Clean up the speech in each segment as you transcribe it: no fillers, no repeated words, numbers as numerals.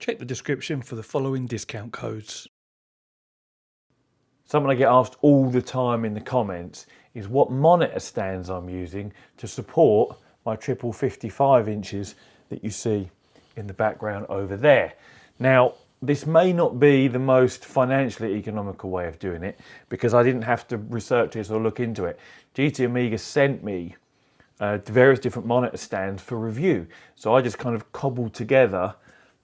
Check the description for the following discount codes. Something I get asked all the time in the comments is what monitor stands I'm using to support my triple 55 inches that you see in the background over there. Now, this may not be the most financially economical way of doing it because I didn't have to research this or look into it. GT Amiga sent me various different monitor stands for review. So I just kind of cobbled together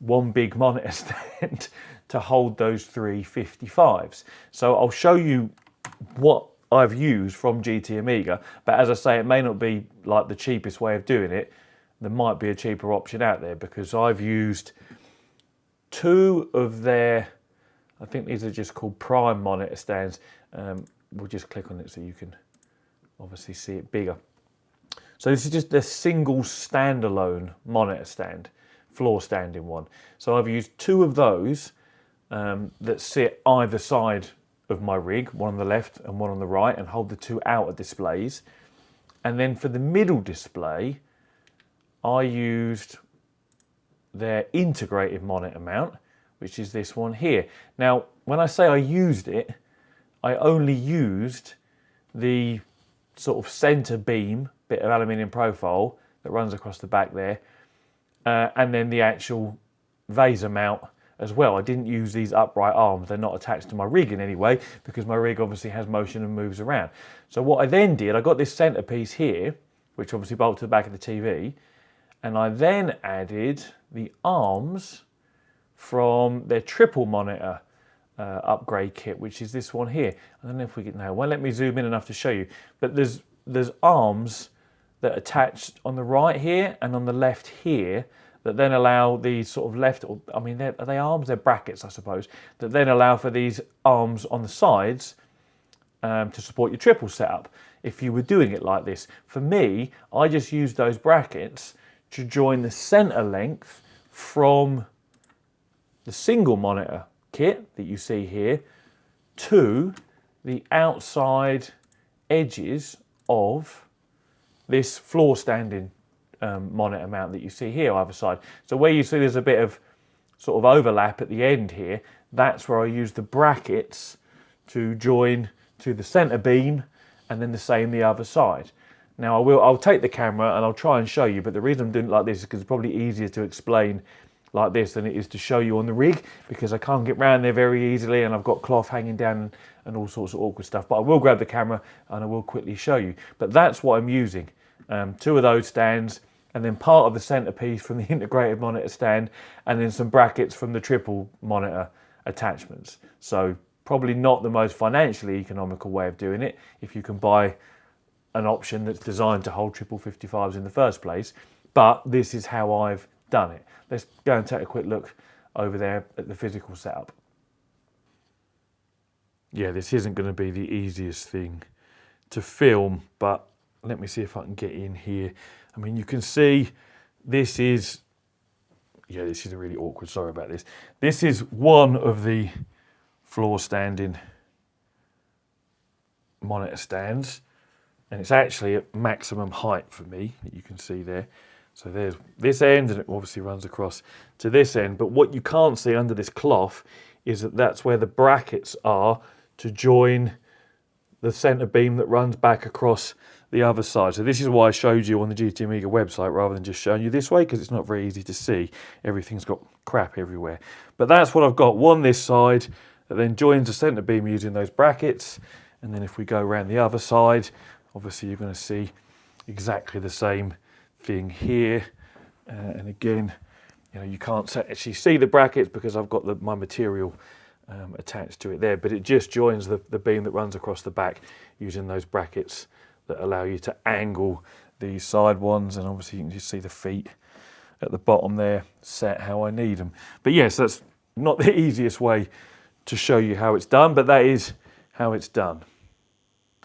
one big monitor stand to hold those three 55s. So I'll show you what I've used from GT Amiga, but as I say, it may not be like the cheapest way of doing it. There might be a cheaper option out there because I've used two of their, I think these are just called Prime monitor stands. We'll just click on it so you can obviously see it bigger. So this is just a single standalone monitor stand, floor standing one. So I've used two of those that sit either side of my rig, one on the left and one on the right, and hold the two outer displays. And then for the middle display, I used their integrated monitor mount, which is this one here. Now, when I say I used it, I only used the sort of center beam bit of aluminium profile that runs across the back there, and then the actual Vaser mount as well. I didn't use these upright arms. They're not attached to my rig in any way because my rig obviously has motion and moves around. So what I then did, I got this centerpiece here, which obviously bolts to the back of the TV, and I then added the arms from their triple monitor upgrade kit, which is this one here. I don't know if we can now. Well, let me zoom in enough to show you. But there's arms that are attached on the right here and on the left here that then allow these sort of left, or I mean, are they arms? They're brackets, I suppose, that then allow for these arms on the sides to support your triple setup if you were doing it like this. For me, I just used those brackets to join the center length from the single monitor kit that you see here to the outside edges of this floor standing monitor mount that you see here either side. So where you see there's a bit of sort of overlap at the end here, that's where I use the brackets to join to the center beam, and then the same the other side. Now I'll take the camera and I'll try and show you, but the reason I'm doing it like this is because it's probably easier to explain like this than it is to show you on the rig, because I can't get around there very easily and I've got cloth hanging down and all sorts of awkward stuff. But I will grab the camera and I will quickly show you. But that's what I'm using. Two of those stands, and then part of the centerpiece from the integrated monitor stand, and then some brackets from the triple monitor attachments. So probably not the most financially economical way of doing it if you can buy an option that's designed to hold triple 55s in the first place, but this is how I've done it. Let's go and take a quick look over there at the physical setup. Yeah, this isn't going to be the easiest thing to film, but let me see if I can get in here. I mean, you can see this is, yeah, this is a really awkward, sorry about this. This is one of the floor standing monitor stands, and it's actually at maximum height for me, that you can see there. So there's this end, and it obviously runs across to this end. But what you can't see under this cloth is that that's where the brackets are to join the center beam that runs back across the other side. So this is why I showed you on the GT Amiga website rather than just showing you this way, because it's not very easy to see. Everything's got crap everywhere. But that's what I've got. One this side that then joins the center beam using those brackets. And then if we go around the other side, obviously you're going to see exactly the same thing here, and again, you know, you can't actually see the brackets because I've got my material attached to it there, but it just joins the beam that runs across the back using those brackets that allow you to angle these side ones, and obviously you can just see the feet at the bottom there set how I need them. But yes, that's not the easiest way to show you how it's done, but that is how it's done.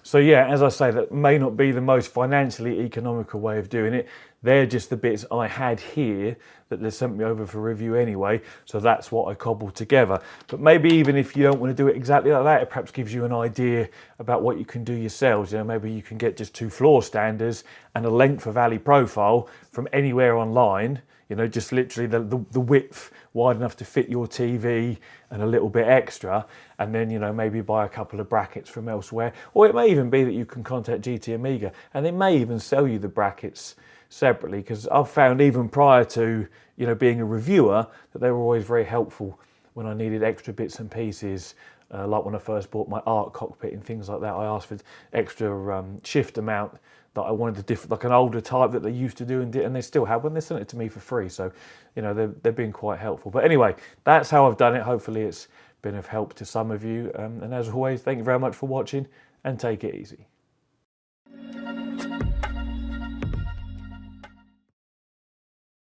So yeah, as I say, that may not be the most financially economical way of doing it. They're just the bits I had here that they sent me over for review anyway, so that's what I cobbled together. But maybe even if you don't want to do it exactly like that, it perhaps gives you an idea about what you can do yourselves. You know, maybe you can get just 2 floor standers and a length of alley profile from anywhere online. You know, just literally the width wide enough to fit your TV and a little bit extra, and then, you know, maybe buy a couple of brackets from elsewhere. Or it may even be that you can contact GT Amiga and they may even sell you the brackets separately, because I've found even prior to, you know, being a reviewer, that they were always very helpful when I needed extra bits and pieces. Like when I first bought my art cockpit and things like that, I asked for extra shift amount that I wanted to like an older type that they used to do, and they still have when they sent it to me for free. So, you know, they've been quite helpful. But anyway, that's how I've done it. Hopefully it's been of help to some of you. And as always, thank you very much for watching, and take it easy.